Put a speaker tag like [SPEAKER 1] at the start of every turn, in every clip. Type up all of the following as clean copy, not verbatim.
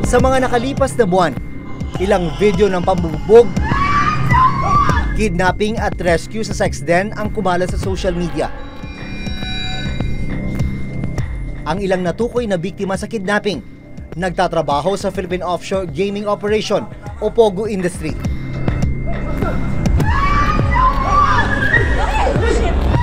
[SPEAKER 1] Sa mga nakalipas na buwan, ilang video ng pambubog, kidnapping at rescue sa sex den ang kumalat sa social media. Ang ilang natukoy na biktima sa kidnapping, nagtatrabaho sa Philippine Offshore Gaming Operation o POGO industry.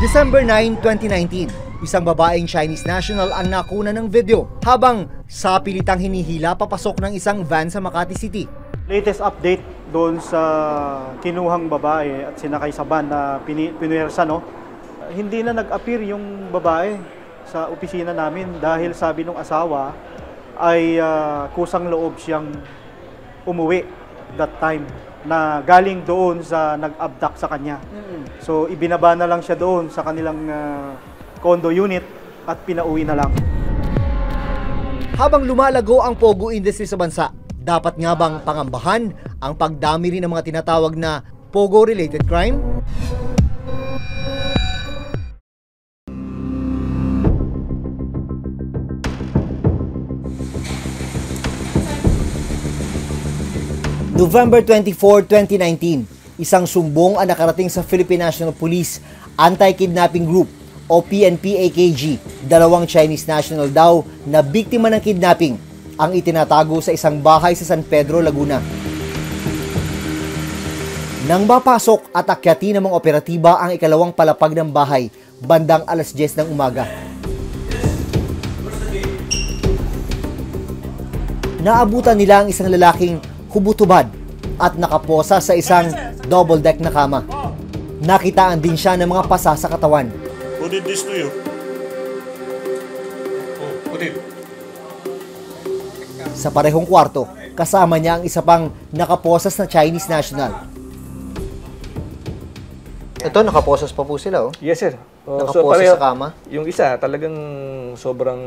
[SPEAKER 1] December 9, 2019, isang babaeng Chinese national ang nakuna ng video habang sa pilitang hinihila papasok ng isang van sa Makati City.
[SPEAKER 2] Latest update doon sa kinuhang babae at sinakay sa van na pinuwersa, no? Hindi na nag-appear yung babae sa opisina namin dahil sabi ng asawa ay kusang loob siyang umuwi that time na galing doon sa nag-abduct sa kanya. So ibinaba na lang siya doon sa kanilang condo unit at pinauwi na lang.
[SPEAKER 1] Habang lumalago ang POGO industry sa bansa, dapat nga bang pangambahan ang pagdami rin ng mga tinatawag na POGO-related crime? November 24, 2019, isang sumbong ang nakarating sa Philippine National Police Anti-Kidnapping Group o PNP-AKG. Dalawang Chinese national daw na biktima ng kidnapping ang itinatago sa isang bahay sa San Pedro, Laguna. Nang mapasok at akyatin ng mga operatiba ang ikalawang palapag ng bahay, bandang alas 10 ng umaga. Naabutan nila ang isang lalaking hubutubad at nakaposa sa isang double-deck na kama. Nakitaan din siya ng mga pasa sa katawan.
[SPEAKER 3] Who did this to you? Oh, who did?
[SPEAKER 1] Sa parehong kwarto, kasama niya ang isa pang nakaposas na Chinese national. Ito, nakaposas pa po sila, oh.
[SPEAKER 4] Yes, sir.
[SPEAKER 1] Nakaposas sa kama?
[SPEAKER 4] Yung isa, talagang sobrang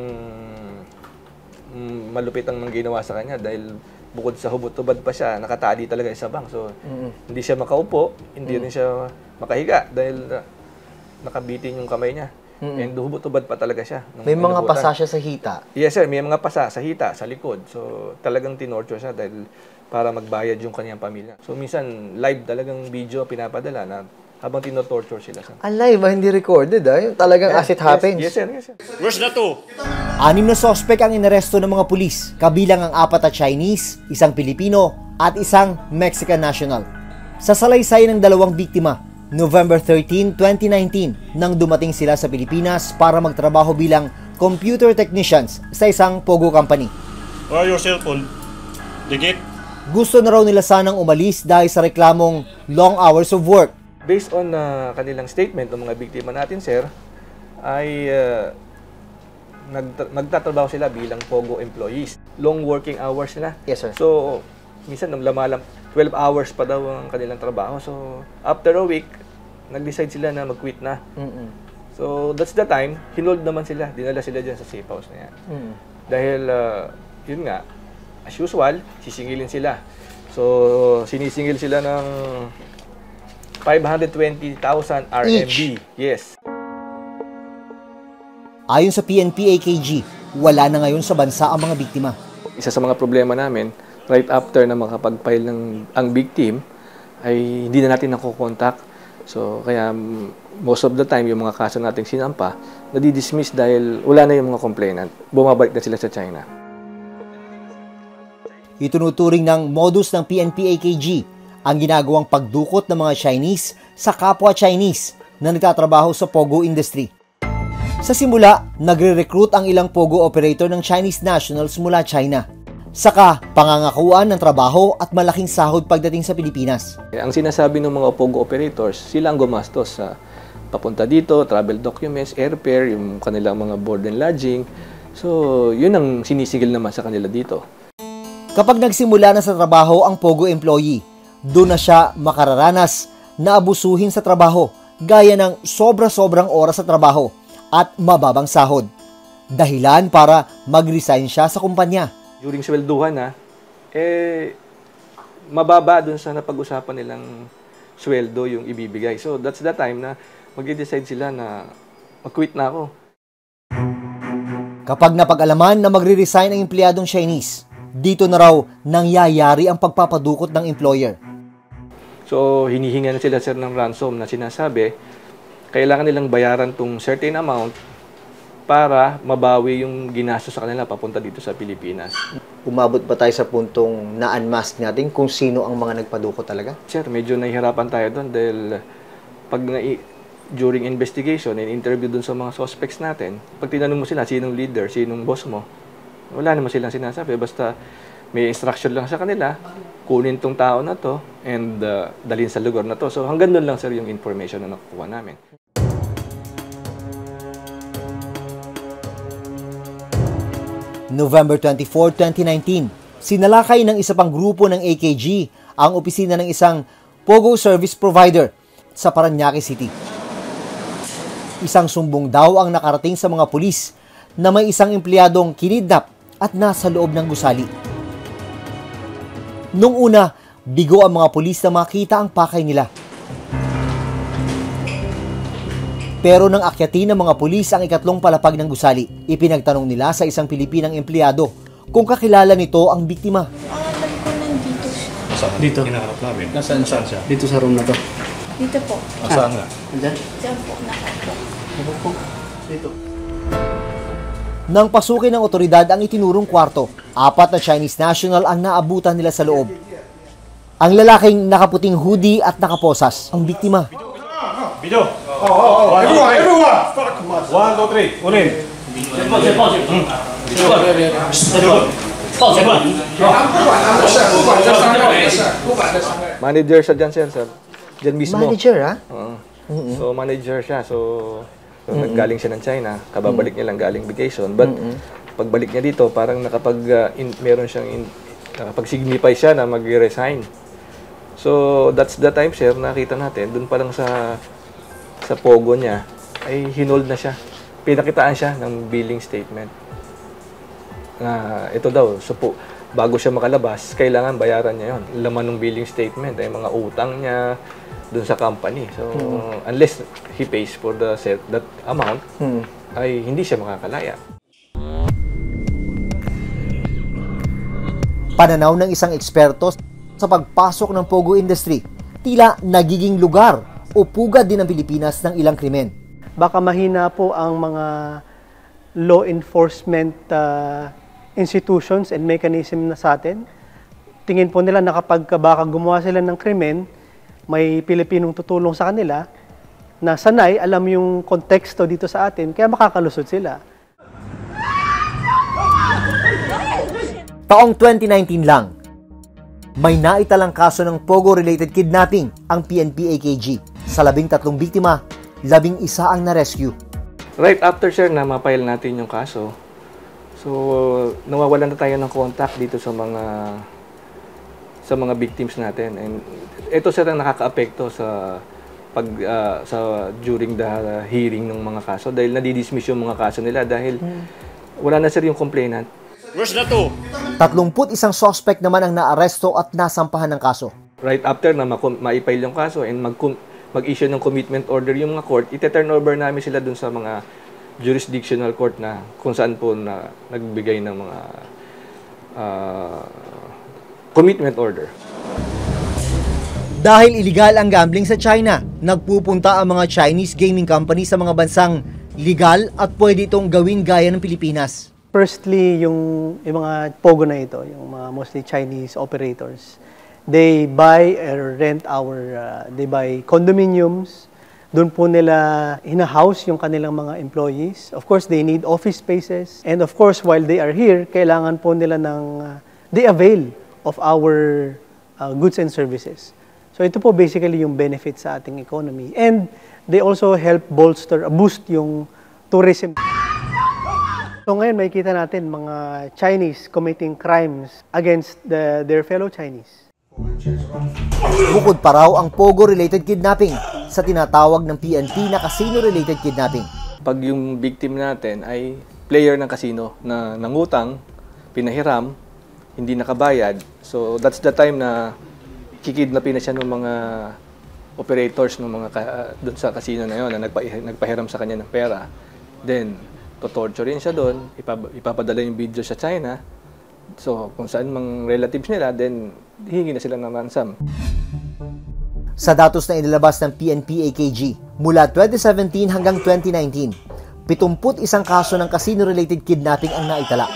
[SPEAKER 4] malupit ang ginawa sa kanya dahil bukod sa hubot-tubad pa siya, nakatali talaga sa bang. So, hindi siya makaupo, hindi rin siya makahiga dahil nakabitin yung kamay niya. And hubot-tubad pa talaga siya.
[SPEAKER 1] May mga pasa siya sa hita?
[SPEAKER 4] Yes, sir. May mga pasa sa hita, sa likod. So, talagang tinorture siya dahil para magbayad yung kanyang pamilya. So, minsan, live talagang video pinapadala na habang tinotorture sila.
[SPEAKER 1] Alive, hindi recorded, ah? Yung talagang as it happens.
[SPEAKER 4] Yes, sir. Yes, sir.
[SPEAKER 3] Where's the two?
[SPEAKER 1] 6 na sospek ang inaresto ng mga pulis, kabilang ang 4 na Chinese, isang Pilipino, at isang Mexican national. Sa salaysay ng dalawang biktima, November 13, 2019, nang dumating sila sa Pilipinas para magtrabaho bilang computer technicians sa isang POGO company.
[SPEAKER 3] Where your cellphone? Digit?
[SPEAKER 1] Gusto na raw nila sanang umalis dahil sa reklamong long hours of work.
[SPEAKER 4] Based on kanilang statement ng mga biktima natin, sir, ay nagtatrabaho sila bilang POGO employees. Long working hours sila.
[SPEAKER 1] Yes, sir.
[SPEAKER 4] So, minsan lumalang 12 hours pa daw ang kanilang trabaho. So, after a week, nag-decide sila na mag-quit na. So, that's the time, hinold naman sila. Dinala sila dyan sa safe house na yan. Dahil, yun nga, as usual, sisingilin sila. So, sinisingil sila ng 520,000 RMB.
[SPEAKER 1] Each?
[SPEAKER 4] Yes.
[SPEAKER 1] Ayon sa PNP-AKG, wala na ngayon sa bansa ang mga biktima.
[SPEAKER 4] Isa sa mga problema namin, right after na makapag-file ang victim, ay hindi na natin nakukontak. So, kaya most of the time, yung mga kaso nating sinampa, nadi-dismiss dahil wala na yung mga complainant. Bumabalik na sila sa China.
[SPEAKER 1] Itunuturing ng modus ng PNP-AKG ang ginagawang pagdukot ng mga Chinese sa kapwa Chinese na nagtatrabaho sa POGO industry. Sa simula, nagre-recruit ang ilang POGO operator ng Chinese nationals mula China. Saka, pangangakuan ng trabaho at malaking sahod pagdating sa Pilipinas.
[SPEAKER 4] Ang sinasabi ng mga POGO operators, sila ang gumastos sa papunta dito, travel documents, airfare, yung kanilang mga board and lodging. So, yun ang sinisigil naman sa kanila dito.
[SPEAKER 1] Kapag nagsimula na sa trabaho ang POGO employee, doon na siya makararanas na abusuhin sa trabaho, gaya ng sobra-sobrang oras sa trabaho at mababang sahod. Dahilan para mag-resign siya sa kumpanya.
[SPEAKER 4] During swelduhan mababa dun sa napag-usapan nilang sweldo yung ibibigay. So, that's the time na mag-decide sila na mag-quit na ako.
[SPEAKER 1] Kapag napag-alaman na magre-resign ang empleyadong Chinese, dito na raw nangyayari ang pagpapadukot ng employer.
[SPEAKER 4] So, hinihinga na sila sir ng ransom na sinasabi, kailangan nilang bayaran tong certain amount para mabawi yung ginastos sa kanila papunta dito sa Pilipinas.
[SPEAKER 1] Umabot ba tayo sa puntong na-unmask natin kung sino ang mga nagpadukot talaga?
[SPEAKER 4] Sir, medyo nahihirapan tayo doon dahil pag during investigation and interview dun sa mga suspects natin, pag tinanong mo sila, sinong leader, sinong boss mo, wala naman silang sinasabi. Basta may instruction lang sa kanila, kunin tong tao na to and dalhin sa lugar na to. So hanggang doon lang sir yung information na nakukuha namin.
[SPEAKER 1] November 24, 2019, sinalakay ng isa pang grupo ng AKG ang opisina ng isang POGO service provider sa Parañaque City. Isang sumbong daw ang nakarating sa mga pulis na may isang empleyadong kinidnap at nasa loob ng gusali. Nung una, bigo ang mga pulis na makita ang pakay nila. Pero nang akyatin ng mga pulis ang ikatlong palapag ng gusali, ipinagtanong nila sa isang Pilipinang empleyado kung kakilala nito ang biktima.
[SPEAKER 5] Alam ko nandito siya.
[SPEAKER 3] Saan?
[SPEAKER 6] Dito.
[SPEAKER 3] Hinahanap namin.
[SPEAKER 6] Nasaan
[SPEAKER 3] Saan siya?
[SPEAKER 6] Dito sa room na to.
[SPEAKER 5] Dito po.
[SPEAKER 3] Saan nga?
[SPEAKER 6] Andyan?
[SPEAKER 5] Diyan po, nakaupo.
[SPEAKER 6] Dito.
[SPEAKER 1] Nang pasukin ng otoridad ang itinurong kwarto, 4 na Chinese national ang naabutan nila sa loob. Ang lalaking nakaputing hoodie at nakaposas, ang biktima.
[SPEAKER 3] Video! Everyone! 1, 2, 3. Unin!
[SPEAKER 4] Manager siya dyan sir. Dyan mismo.
[SPEAKER 1] Manager, ha?
[SPEAKER 4] Oo. So, manager siya. So naggaling siya ng China. Kababalik niya lang galing vacation. But, pagbalik niya dito, parang meron siyang nakapag-signify siya na mag-resign. So, that's the time, sir, nakita natin. Doon pa lang sa pogo niya, ay hinold na siya. Pinakitaan siya ng billing statement. Ito daw, bago siya makalabas, kailangan bayaran niya yon. Laman ng billing statement ay mga utang niya dun sa company. So, unless he pays for that amount, ay hindi siya makakalaya.
[SPEAKER 1] Pananaw ng isang eksperto sa pagpasok ng Pogo industry, tila nagiging lugar o pugad din ng Pilipinas ng ilang krimen.
[SPEAKER 7] Baka mahina po ang mga law enforcement institutions and mechanism na sa atin. Tingin po nila na kapag baka gumawa sila ng krimen, may Pilipinong tutulong sa kanila na sanay, alam yung konteksto dito sa atin, kaya makakalusot sila.
[SPEAKER 1] Taong 2019 lang, may naitalang kaso ng Pogo-related kidnapping ang PNP-AKG. Sa 13 biktima, 11 ang na-rescue.
[SPEAKER 4] Right after, sir, na mapile natin yung kaso, so nawawalan na tayo ng contact dito sa mga victims natin. And ito, sir, ang nakaka-apekto sa during the hearing ng mga kaso dahil nadidismiss yung mga kaso nila dahil wala na, sir, yung complainant.
[SPEAKER 3] Where's na to?
[SPEAKER 1] 31 suspect naman ang naaresto at nasampahan ng kaso.
[SPEAKER 4] Right after na ma-file yung kaso and mag-issue ng commitment order yung mga court, ite-turn over namin sila dun sa mga jurisdictional court na kung saan po na nagbigay ng mga commitment order.
[SPEAKER 1] Dahil iligal ang gambling sa China, nagpupunta ang mga Chinese gaming company sa mga bansang legal at pwede itong gawin gaya ng Pilipinas.
[SPEAKER 7] Firstly, yung mga Pogo na ito, yung mga mostly Chinese operators, they buy or rent they buy condominiums. Doon po nila hina-house yung kanilang mga employees. Of course, they need office spaces. And of course, while they are here, kailangan po nila they avail of our goods and services. So ito po basically yung benefit sa ating economy. And they also help boost yung tourism. So ngayon makikita natin mga Chinese committing crimes against their fellow Chinese.
[SPEAKER 1] Bukod pa raw ang Pogo-related kidnapping sa tinatawag ng PNP na casino-related kidnapping.
[SPEAKER 4] Pag yung victim natin ay player ng casino na nangutang, pinahiram, hindi nakabayad, so that's the time na kikidnapin na siya ng mga operators ng mga doon sa casino na yon na nagpahiram sa kanya ng pera. Then Totorture rin siya doon, ipapadala yung video sa China. So, kung saan mang relatives nila, then hihingi na sila ng ransom.
[SPEAKER 1] Sa datos na inilabas ng PNP-AKG, mula 2017 hanggang 2019, 71 kaso ng casino-related kidnapping ang naitala.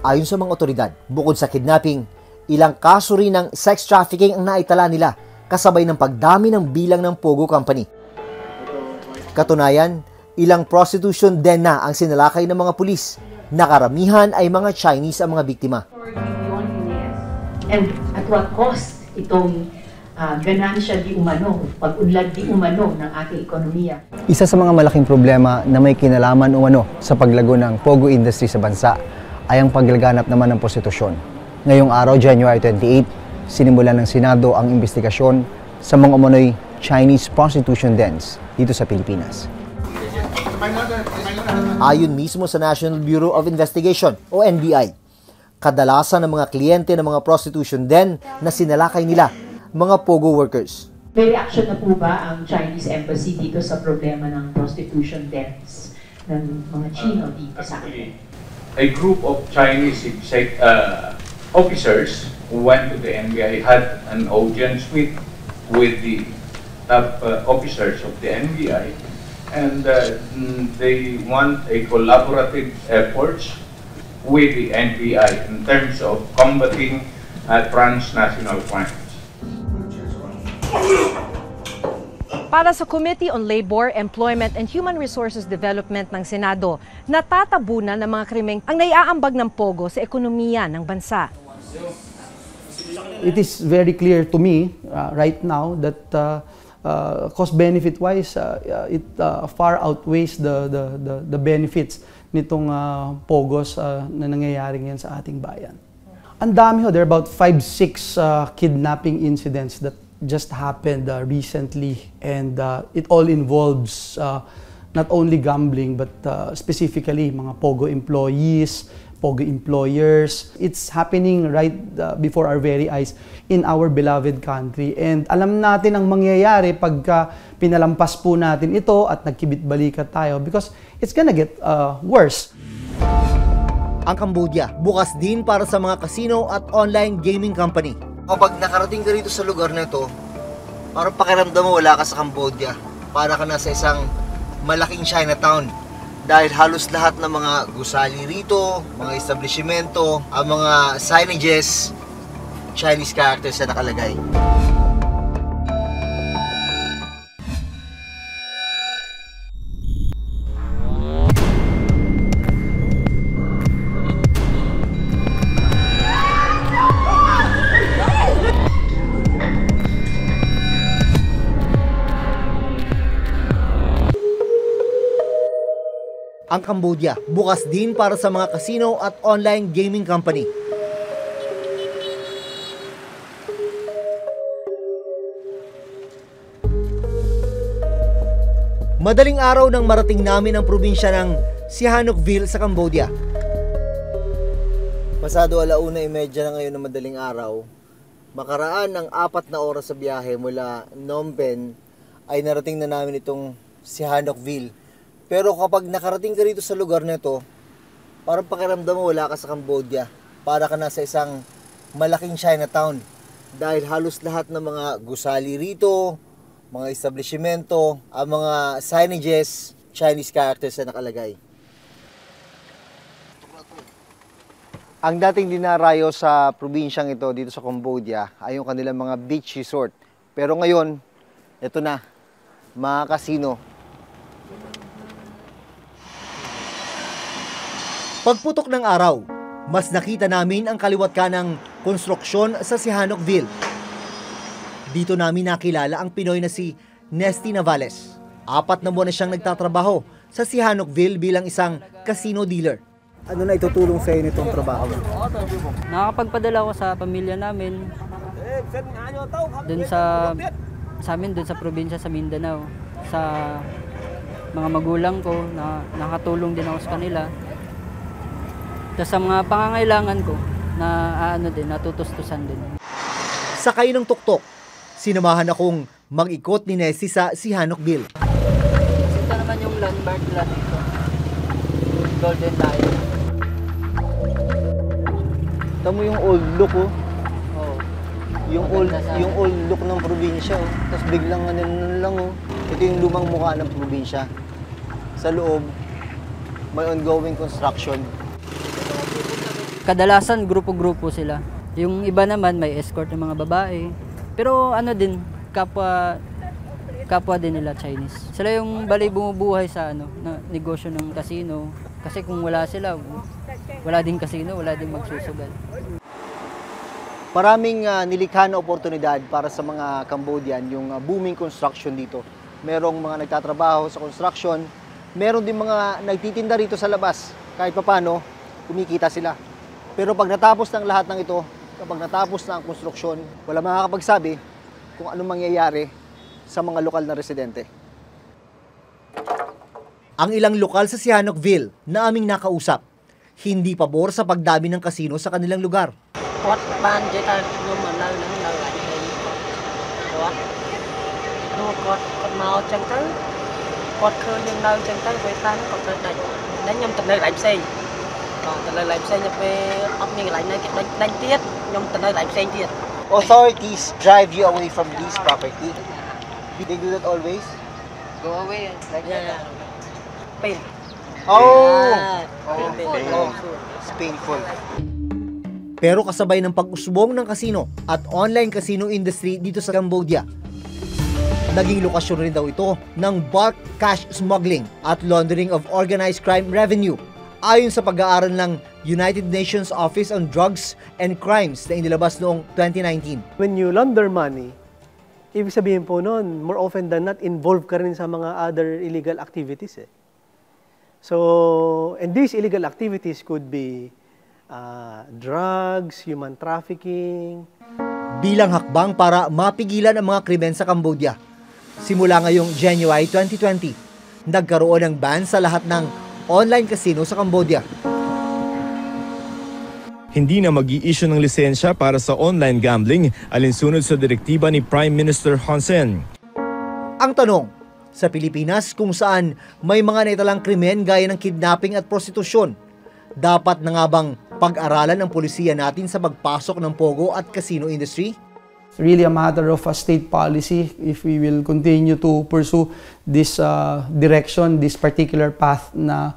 [SPEAKER 1] Ayon sa mga otoridad, bukod sa kidnapping, ilang kaso rin ng sex trafficking ang naitala nila, kasabay ng pagdami ng bilang ng Pogo Company. Katunayan, ilang prostitution den na ang sinalakay ng mga pulis, na karamihan ay mga Chinese ang mga biktima.
[SPEAKER 8] And at what cost itong ganansya di umano, pag-unlad di umano ng ating ekonomiya.
[SPEAKER 9] Isa sa mga malaking problema na may kinalaman umano sa paglago ng Pogo industry sa bansa ay ang paglaganap naman ng prostitusyon. Ngayong araw, January 28, sinimulan ng Senado ang investigasyon sa mga umano'y Chinese prostitution dens dito sa Pilipinas.
[SPEAKER 1] Ayon mismo sa National Bureau of Investigation o NBI, kadalasan ng mga kliyente ng mga prostitution den na sinalakay nila, mga Pogo workers.
[SPEAKER 8] May reaction na po ba ang Chinese Embassy dito sa problema ng prostitution dens ng mga Chino dito sa atin?
[SPEAKER 10] A group of Chinese officers who went to the NBI had an audience with the top officers of the NBI, and they want a collaborative efforts with the NBI in terms of combating transnational crimes.
[SPEAKER 11] Para sa Committee on Labor, Employment and Human Resources Development ng Senado, natatabunan ng mga krimeng ang naiaambag ng Pogo sa ekonomiya ng bansa.
[SPEAKER 6] It is very clear to me right now that cost-benefit wise, it far outweighs the benefits nitong Pogos na nangyayari ngayon sa ating bayan. Ang dami ho, there are about 5-6 kidnapping incidents that just happened recently, and it all involves not only gambling but specifically mga Pogo employees, Pogo employers. It's happening right before our very eyes in our beloved country, and alam natin ang mangyayari pagka pinalampas po natin ito at nagkibit-balikat tayo, because it's gonna get worse.
[SPEAKER 1] Ang Cambodia, bukas din para sa mga casino at online gaming company. Kapag nakarating ka rito sa lugar na ito, parang pakiramdam mo wala ka sa Cambodia. Para ka nasa isang malaking Chinatown. Dahil halos lahat ng mga gusali rito, mga establishmento, ang mga signages, Chinese characters na nakalagay. Ang Cambodia, bukas din para sa mga casino at online gaming company. Madaling araw nang marating namin ang probinsya ng Sihanoukville sa Cambodia. Pasado 1:30 na ngayon ng madaling araw. Makaraan ng 4 na oras sa biyahe mula Phnom Penh ay narating na namin itong Sihanoukville. Pero kapag nakarating ka rito sa lugar na ito, parang pakiramdam mo wala ka sa Cambodia. Para ka nasa isang malaking Chinatown. Dahil halos lahat ng mga gusali rito, mga establishmento, ang mga signages, Chinese characters na nakalagay. Ang dating dinarayo sa probinsyang ito dito sa Cambodia ay yung kanilang mga beach resort. Pero ngayon, ito na, mga casino. Pagputok ng araw, mas nakita namin ang kaliwat kanang konstruksyon sa Sihanoukville. Dito namin nakilala ang Pinoy na si Nesty Navales. 4 na buwan na siyang nagtatrabaho sa Sihanoukville bilang isang casino dealer. Ano na itutulong sa inyo itong trabaho?
[SPEAKER 12] Nakakapagpadala ko sa pamilya namin, dun sa amin, dun sa probinsya sa Mindanao. Sa mga magulang ko, na nakatulong din ako sa kanila. Sa mga pangangailangan ko na natutustusan din. Sakay
[SPEAKER 1] ng tuktok, sinamahan akong mag-ikot ni Nessie sa Sihanoukville.
[SPEAKER 12] Sunbird lang ito. Golden Lion.
[SPEAKER 9] Tamo yung old look, oh.
[SPEAKER 12] Oh.
[SPEAKER 9] Yung old look ng probinsya, oh. Tapos biglang ano lang, oh. Ito yung lumang mukha ng probinsya. Sa loob, may ongoing construction.
[SPEAKER 12] Kadalasan grupo-grupo sila. Yung iba naman may escort ng mga babae. Pero ano din, kapwa din nila Chinese. Sila yung bali bumubuhay sa na negosyo ng casino. Kasi kung wala sila, wala din casino, wala din magsusugal.
[SPEAKER 1] Maraming nilikha na oportunidad para sa mga Cambodian yung booming construction dito. Merong mga nagtatrabaho sa construction, meron din mga nagtitinda rito sa labas. Kahit papano, kumikita sila. Pero pag natapos ng lahat ng ito, kapag natapos na ang konstruksyon, wala makakapagsabi kung anong mangyayari sa mga lokal na residente. Ang ilang lokal sa Sihanoukville na aming nakausap, hindi pabor sa pagdami ng kasino sa kanilang lugar. Authorities drive you away from this property. They do that always?
[SPEAKER 12] Go away like that. Pain.
[SPEAKER 1] Oh! It's painful. Pero kasabay ng pag-usbong ng kasino at online casino industry dito sa Cambodia, naging lokasyon rin daw ito ng bulk cash smuggling at laundering of organized crime revenue ayon sa pag-aaral ng United Nations Office on Drugs and Crimes na inilabas noong 2019.
[SPEAKER 7] When you launder money, ibig sabihin po noon, more often than not, involved ka rin sa mga other illegal activities. So, and these illegal activities could be drugs, human trafficking.
[SPEAKER 1] Bilang hakbang para mapigilan ang mga krimen sa Cambodia, simula ngayong January 2020, nagkaroon ng ban sa lahat ng online casino sa Cambodia.
[SPEAKER 13] Hindi na mag-i-issue ng lisensya para sa online gambling alinsunod sa direktiba ni Prime Minister Hun Sen.
[SPEAKER 1] Ang tanong, sa Pilipinas kung saan may mga naitalang krimen gaya ng kidnapping at prostitusyon, dapat na nga bang pag-aralan ng polisiya natin sa pagpasok ng pogo at casino industry?
[SPEAKER 6] It's really a matter of a state policy if we will continue to pursue this direction, this particular path na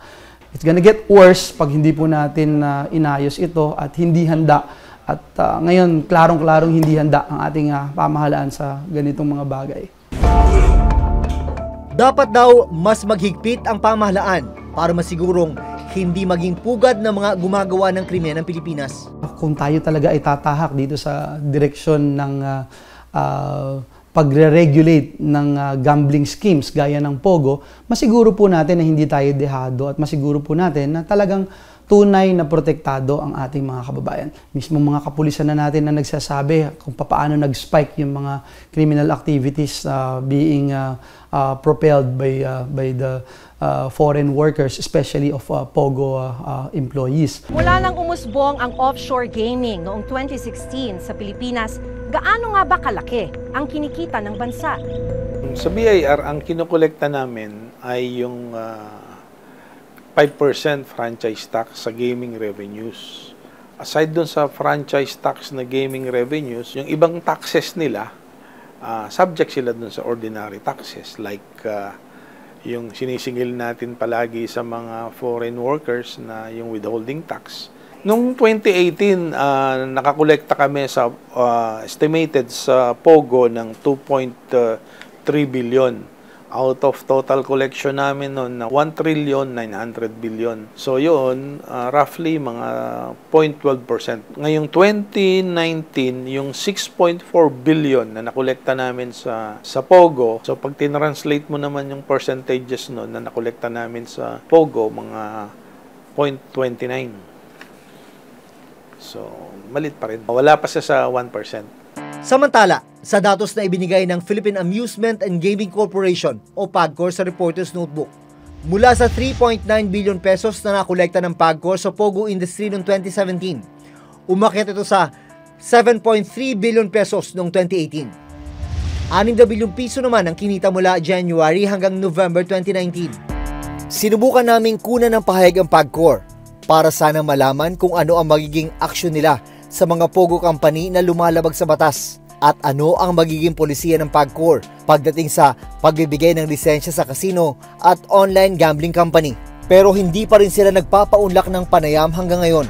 [SPEAKER 6] it's gonna get worse pag hindi po natin inayos ito at hindi handa. At ngayon, klarong-klarong hindi handa ang ating pamahalaan sa ganitong mga bagay.
[SPEAKER 1] Dapat daw mas maghigpit ang pamahalaan para masigurong hindi maging pugad ng mga gumagawa ng krimen ng Pilipinas.
[SPEAKER 6] Kung tayo talaga ay tatahak dito sa direksyon ng pagre-regulate ng gambling schemes gaya ng Pogo, masiguro po natin na hindi tayo dehado at masiguro po natin na talagang tunay na protektado ang ating mga kababayan. Mismo mga kapulisan na natin na nagsasabi kung paano nag-spike yung mga criminal activities being propelled by the foreign workers, especially of Pogo employees.
[SPEAKER 11] Mula nang umusbong ang offshore gaming noong 2016 sa Pilipinas, gaano nga ba kalaki ang kinikita ng bansa?
[SPEAKER 14] Sa BIR, ang kinokolekta namin ay yung 5% franchise tax sa gaming revenues. Aside dun sa franchise tax na gaming revenues, yung ibang taxes nila, subject sila dun sa ordinary taxes like yung sinisingil natin palagi sa mga foreign workers na yung withholding tax. Noong 2018, nakakolekta kami sa estimated sa Pogo ng 2.3 billion. Out of total collection namin noon na 1,900 billion. So yun, roughly mga 0.12%. Ngayong 2019, yung 6.4 billion na nakolekta namin sa Pogo, so pag tinranslate mo naman yung percentages noon na nakolekta namin sa Pogo, mga 0.29. So, malit pa rin. Wala pa siya sa 1%.
[SPEAKER 1] Samantala, sa datos na ibinigay ng Philippine Amusement and Gaming Corporation o PAGCOR sa Reporter's Notebook, mula sa 3.9 billion pesos na nakolekta ng PAGCOR sa Pogo industry noong 2017, umakyat ito sa 7.3 billion pesos noong 2018. 6 na bilyong piso naman ang kinita mula January hanggang November 2019. Sinubukan naming kunan ng pahayag ang PAGCOR para sana malaman kung ano ang magiging aksyon nila sa mga pogo company na lumalabag sa batas at ano ang magiging polisiya ng PAGCOR pagdating sa pagbibigay ng lisensya sa casino at online gambling company. Pero hindi pa rin sila nagpapaunlak ng panayam hanggang ngayon.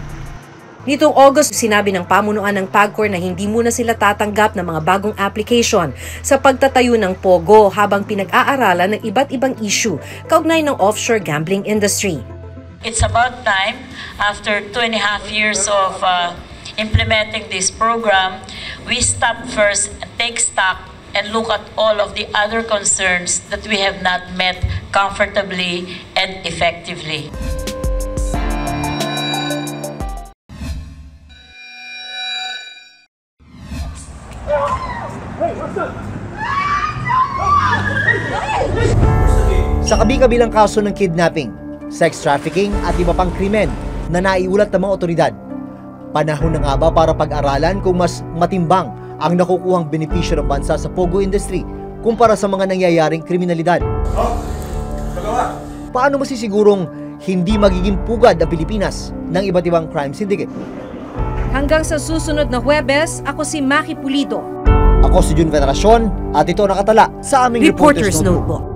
[SPEAKER 11] Nitong August, sinabi ng pamunuan ng PAGCOR na hindi muna sila tatanggap ng mga bagong application sa pagtatayo ng POGO habang pinag-aaralan ng iba't ibang issue kaugnay ng offshore gambling industry.
[SPEAKER 15] It's about time, after 2.5 years of implementing this program, we stop first, take stock, and look at all of the other concerns that we have not met comfortably and effectively.
[SPEAKER 1] Sa kabi-kabilang kaso ng kidnapping, sex trafficking at iba pang krimen na naiulat ng mga otoridad, panahon na nga ba para pag-aralan kung mas matimbang ang nakukuhang benepisyo ng bansa sa pogo industry kumpara sa mga nangyayaring kriminalidad? Paano masisigurong hindi magiging pugad ang Pilipinas ng iba't ibang crime syndicate?
[SPEAKER 11] Hanggang sa susunod na Huwebes, ako si Maki Pulido.
[SPEAKER 1] Ako si Jun Veneracion at ito nakatala sa aming Reporter's Notebook.